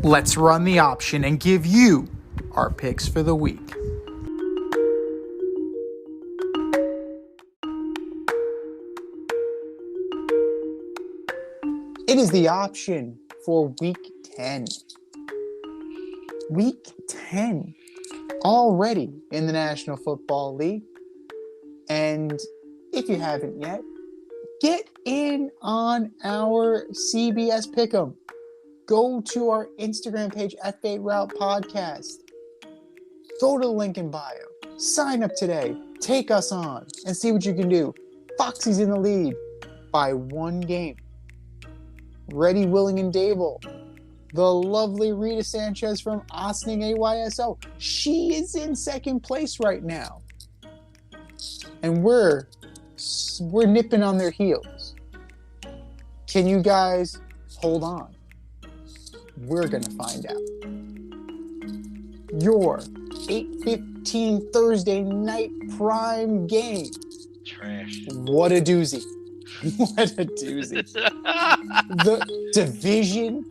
Let's run the option and give you our picks for the week. It is the option for Week 10. Week 10 already in the National Football League. And if you haven't yet, get in on our CBS Pick'em. Go to our Instagram page at Fade Route Podcast. Go to the link in bio. Sign up today. Take us on and see what you can do. Foxy's in the lead by 1 game. Ready, Willing, and Dable. The lovely Rita Sanchez from Ossining AYSO. She is in second place right now. And we're nipping on their heels. Can you guys hold on? We're going to find out. Your 8:15 Thursday night prime game. Trash. What a doozy. What a doozy. The division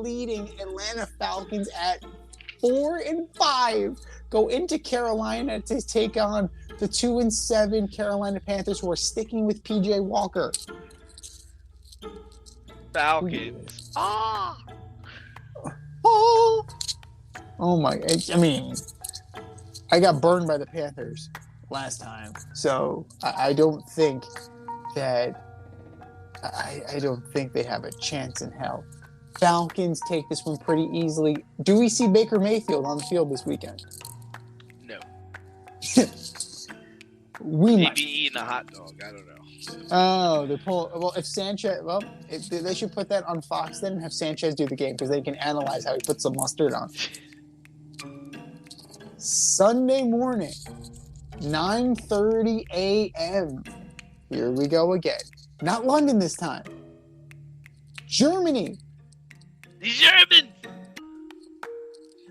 leading Atlanta Falcons at 4-5 go into Carolina to take on the 2-7 Carolina Panthers, who are sticking with PJ Walker. Falcons. Oh my! I mean, I got burned by the Panthers last time, so I don't think that I don't think they have a chance in hell. Falcons take this one pretty easily. Do we see Baker Mayfield on the field this weekend? No. We Maybe might. eating a hot dog. I don't know. Oh, they're pulling. Well, if Sanchez, they should put that on Fox then and have Sanchez do the game because they can analyze how he puts the mustard on. Sunday morning, 9:30 a.m. Here we go again. Not London this time. Germany. The Germans.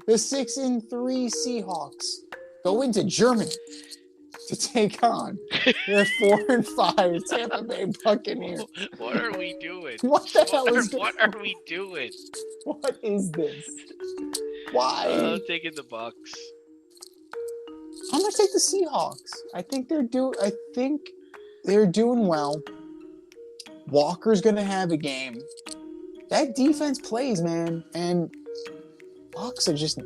The 6-3 Seahawks go into Germany to take on the 4-5 Tampa Bay Buccaneers. What are we doing? What the hell is going on? What are we doing? What is this? Why? I'm taking the Bucks. I'm gonna take the Seahawks. I think they're doing well. Walker's gonna have a game. That defense plays, man, and Bucks are just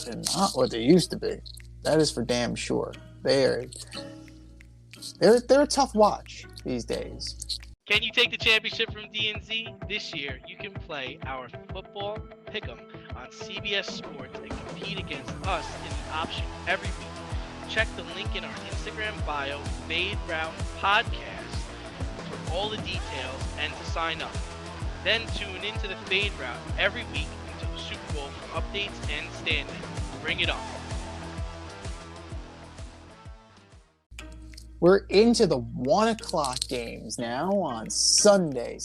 they're not what they used to be. That is for damn sure. They're a tough watch these days. Can you take the championship from DNZ? This year, you can play our football pick'em on CBS Sports and compete against us in the option every week. Check the link in our Instagram bio, Fade Route Podcast, for all the details and to sign up. Then tune into the Fade Route every week until the Super Bowl for updates and standings. Bring it on. We're into the 1 o'clock games now on Sunday. The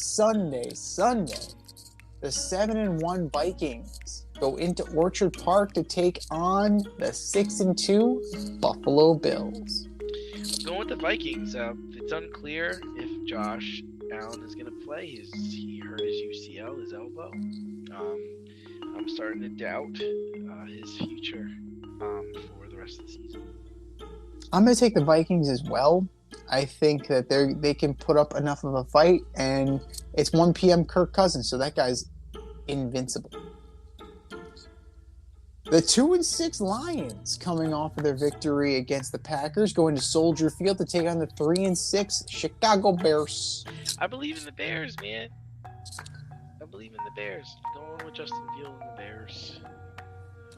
7-1 Vikings go into Orchard Park to take on the 6-2 Buffalo Bills. I'm going with the Vikings. It's unclear if Josh Allen is going to play. He hurt his UCL, his elbow. I'm starting to doubt his future for the rest of the season. I'm going to take the Vikings as well. I think that they can put up enough of a fight, and it's 1 p.m. Kirk Cousins, so that guy's invincible. The 2-6 Lions, coming off of their victory against the Packers, going to Soldier Field to take on the 3-6 Chicago Bears. I believe in the Bears, man. I believe in the Bears. Going with Justin Fields and the Bears.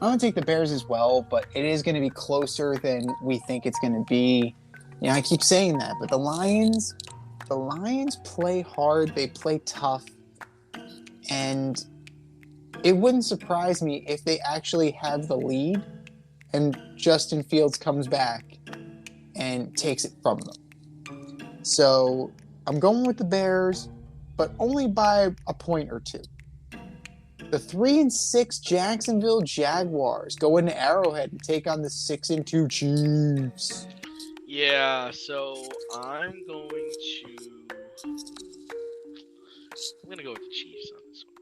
I'm going to take the Bears as well, but it is going to be closer than we think it's going to be. You know, I keep saying that, but the Lions play hard. They play tough. And it wouldn't surprise me if they actually have the lead and Justin Fields comes back and takes it from them. So I'm going with the Bears, but only by a point or two. The 3-6 Jacksonville Jaguars go into Arrowhead and take on the 6-2 Chiefs. Yeah, so I'm going to go with the Chiefs on this one.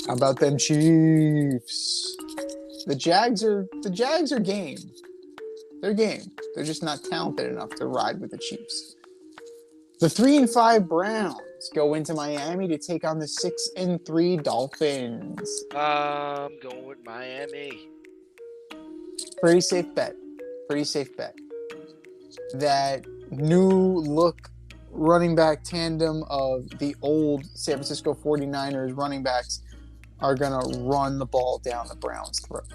How about them Chiefs? The Jags are game. They're game. They're just not talented enough to ride with the Chiefs. The 3-5 Browns go into Miami to take on the 6-3 Dolphins. I'm going with Miami. Pretty safe bet. That new look running back tandem of the old San Francisco 49ers running backs are going to run the ball down the Browns' throat.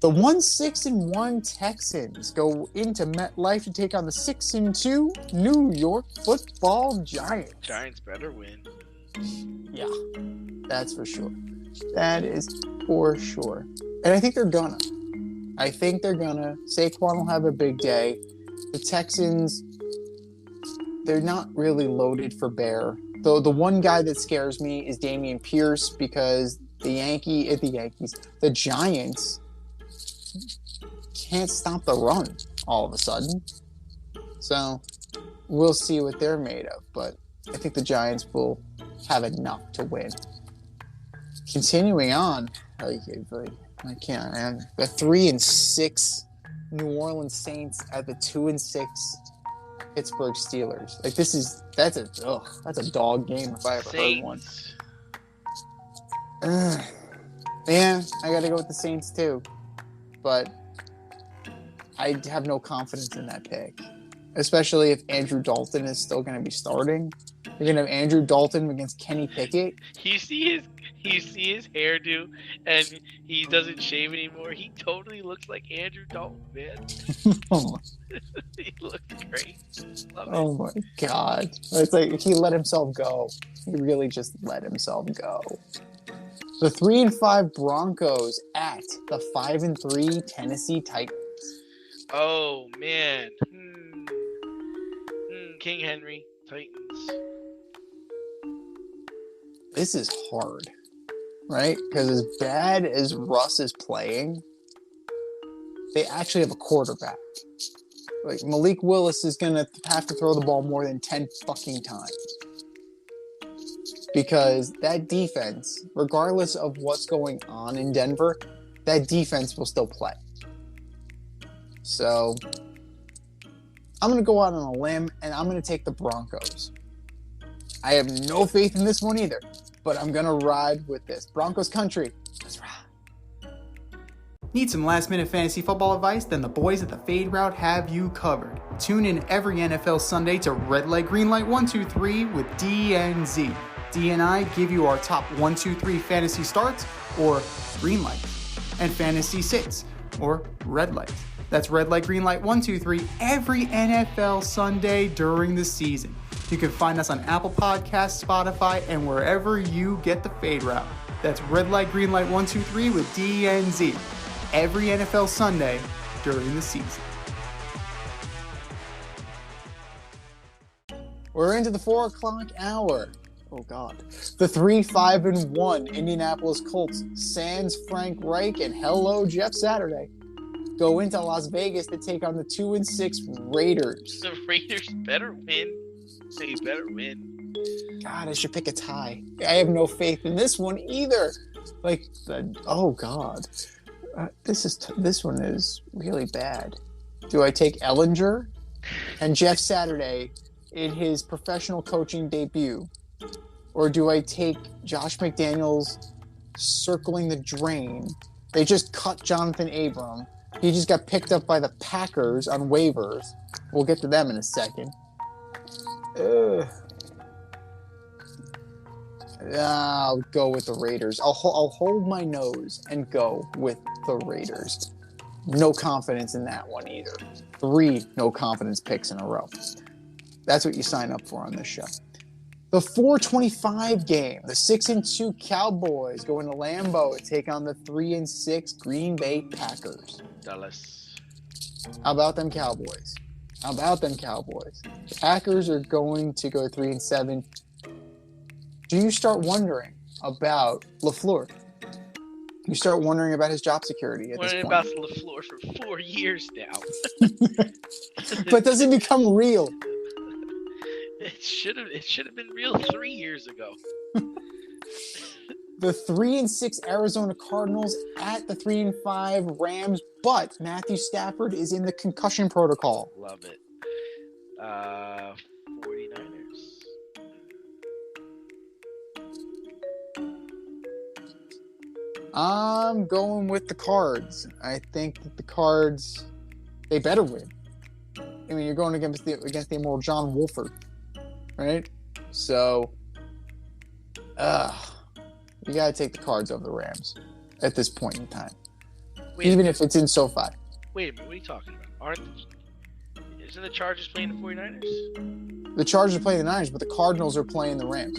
The 1-6-1 Texans go into MetLife to take on the 6-2 New York Football Giants. Giants better win. Yeah, that's for sure. That is for sure. And I think they're gonna. Saquon will have a big day. The Texans, they're not really loaded for bear. Though the one guy that scares me is Dameon Pierce because the Giants can't stop the run all of a sudden. So we'll see what they're made of, but I think the Giants will have enough to win. Continuing on, I can't. The 3-6 New Orleans Saints at the 2-6 Pittsburgh Steelers. That's a dog game if I ever heard one. Yeah, I got to go with the Saints too, but I have no confidence in that pick, especially if Andrew Dalton is still going to be starting. You're going to have Andrew Dalton against Kenny Pickett. You see his hairdo, and he doesn't shave anymore. He totally looks like Andrew Dalton, man. He looks great. Oh my God. It's like he let himself go. He really just let himself go. The 3-5 Broncos at the 5-3 Tennessee Titans. Oh, man. King Henry, Titans. This is hard, right? Because as bad as Russ is playing, they actually have a quarterback. Like, Malik Willis is going to have to throw the ball more than 10 fucking times. Because that defense, regardless of what's going on in Denver, that defense will still play. So, I'm going to go out on a limb, and I'm going to take the Broncos. I have no faith in this one either, but I'm going to ride with this. Broncos country. Let's ride. Need some last-minute fantasy football advice? Then the boys at the Fade Route have you covered. Tune in every NFL Sunday to Red Light, Green Light 1, 2, 3 with DNZ. D and I give you our top 1, 2, 3 fantasy starts, or green light, and fantasy sits, or red light. That's red light, green light, 1, 2, 3 every NFL Sunday during the season. You can find us on Apple Podcasts, Spotify, and wherever you get the Fade Route. That's red light, green light, 1, 2, 3 with DNZ every NFL Sunday during the season. We're into the 4 o'clock hour. Oh, God. The 3-5-1 Indianapolis Colts, sans Frank Reich, and hello, Jeff Saturday, go into Las Vegas to take on the 2-6 Raiders. The Raiders better win. They better win. God, I should pick a tie. I have no faith in this one either. Oh, God. This one is really bad. Do I take Ellinger and Jeff Saturday in his professional coaching debut? Or do I take Josh McDaniels circling the drain? They just cut Jonathan Abram. He just got picked up by the Packers on waivers. We'll get to them in a second. I'll go with the Raiders. I'll hold my nose and go with the Raiders. No confidence in that one either. 3 no confidence picks in a row. That's what you sign up for on this show. The 4:25 game, the 6-2 Cowboys go into Lambeau to take on the 3-6 Green Bay Packers. Dallas. How about them Cowboys? The Packers are going to go 3-7. Do you start wondering about LaFleur? You start wondering about his job security at this point. About LaFleur for 4 years now. But does it become real? It should have been real 3 years ago. the 3-6 Arizona Cardinals at the 3-5 Rams, but Matthew Stafford is in the concussion protocol. Love it. 49ers. I'm going with the Cards. I think that the Cards, they better win. I mean, you're going against the immortal John Wolford, right? So, you got to take the Cards over the Rams at this point in time. Even if it's in SoFi. Wait a minute, what are you talking about? Isn't the Chargers playing the 49ers? The Chargers are playing the Niners, but the Cardinals are playing the Rams.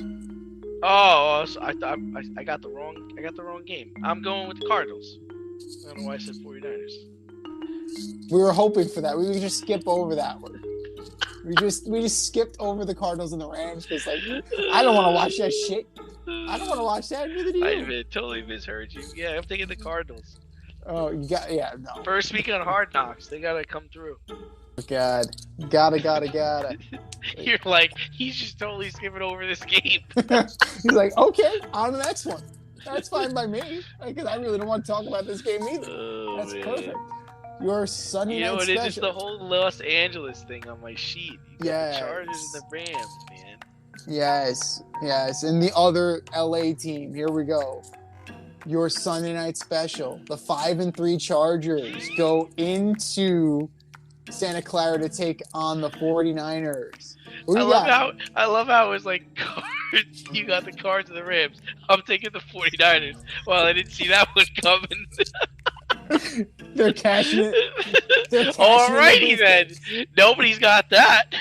Oh, so I thought I got the wrong game. I'm going with the Cardinals. I don't know why I said 49ers. We were hoping for that. We would just skip over that one. We just skipped over the Cardinals and the Rams because, like, I don't want to watch that shit. I don't want to watch that. Neither do you. I totally misheard you. Yeah, I'm thinking the Cardinals. Oh, no. First week on Hard Knocks, they gotta come through. God, gotta. You're like, he's just totally skipping over this game. He's like, okay, on to the next one. That's fine by me, because I really don't want to talk about this game either. Oh, That's man. perfect. Your Sunday night it special. is just the whole Los Angeles thing on my sheet. You got Yes. the Chargers and the Rams, man. Yes, and the other LA team. Here we go. Your Sunday night special. The 5-3 Chargers go into Santa Clara to take on the 49ers. I love how it was like Cards. You got the Cards and the Rams. I'm taking the 49ers. Well, I didn't see that one coming. They're cashing it. Alrighty then. Nobody's got that.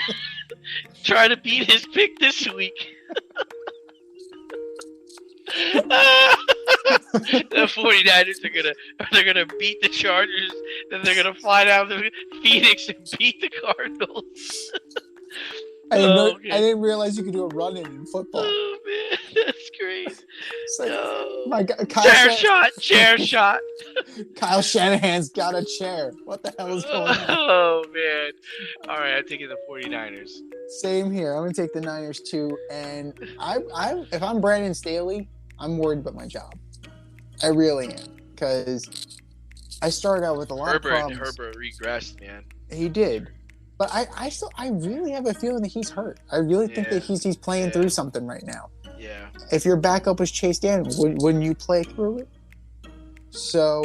Trying to beat his pick this week. The 49ers are gonna beat the Chargers, then they're gonna fly down to Phoenix and beat the Cardinals. I didn't realize you could do a run in football. Oh man, that's great. It's like, No. my God, Chair shot. Kyle Shanahan's got a chair. What the hell is going on? Oh man. All right, I'm taking the 49ers. Same here. I'm gonna take the Niners too. And if I'm Brandon Staley, I'm worried about my job. I really am, because I started out with a lot of problems. Herbert regressed, man. He did, but I really have a feeling that he's hurt. I really think that he's playing through something right now. Yeah. If your backup was Chase Daniels, wouldn't you play through it? So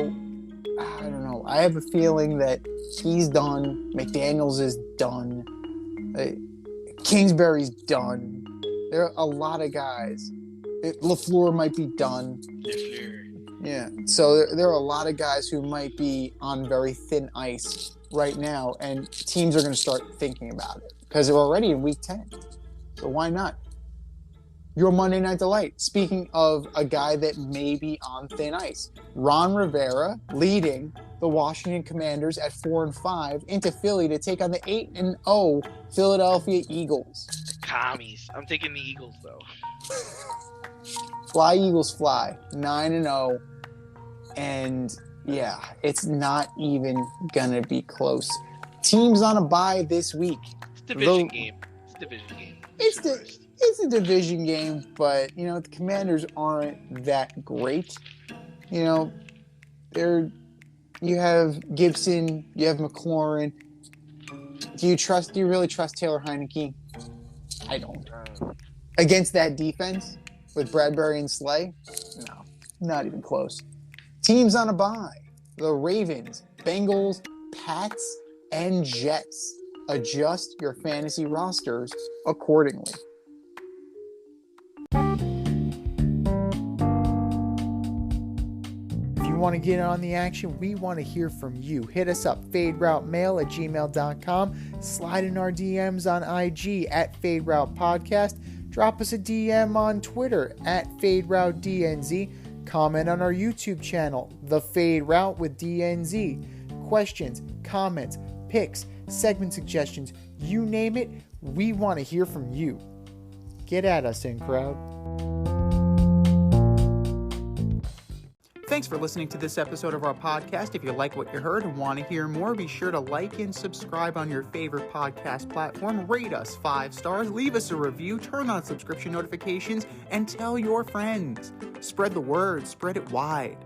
I don't know. I have a feeling that he's done. McDaniels is done. Kingsbury's done. There are a lot of guys. LaFleur might be done. Yeah. So there are a lot of guys who might be on very thin ice right now, and teams are going to start thinking about it because they're already in week 10. So why not? Your Monday Night Delight. Speaking of a guy that may be on thin ice, Ron Rivera leading the Washington Commanders at 4-5 into Philly to take on the 8-0 Philadelphia Eagles. The commies. I'm taking the Eagles though. Fly Eagles fly. 9-0. And yeah, it's not even gonna be close. Teams on a bye this week. It's a division game. It's a division game, but the Commanders aren't that great. You have Gibson, you have McLaurin. Do you really trust Taylor Heineke? I don't. Against that defense with Bradbury and Slay? No, not even close. Teams on a bye. The Ravens, Bengals, Pats, and Jets. Adjust your fantasy rosters accordingly. If you want to get on the action, we want to hear from you. Hit us up, faderoutemail@gmail.com. Slide in our DMs on IG @FadeRoutePodcast. Drop us a DM on Twitter @FadeRouteDNZ. Comment on our YouTube channel, The Fade Route with DNZ. Questions, comments, picks, segment suggestions, you name it, we want to hear from you. Get at us, in crowd. Thanks for listening to this episode of our podcast. If you like what you heard and want to hear more, be sure to like and subscribe on your favorite podcast platform. Rate us 5 stars, leave us a review, turn on subscription notifications, and tell your friends. Spread the word, spread it wide.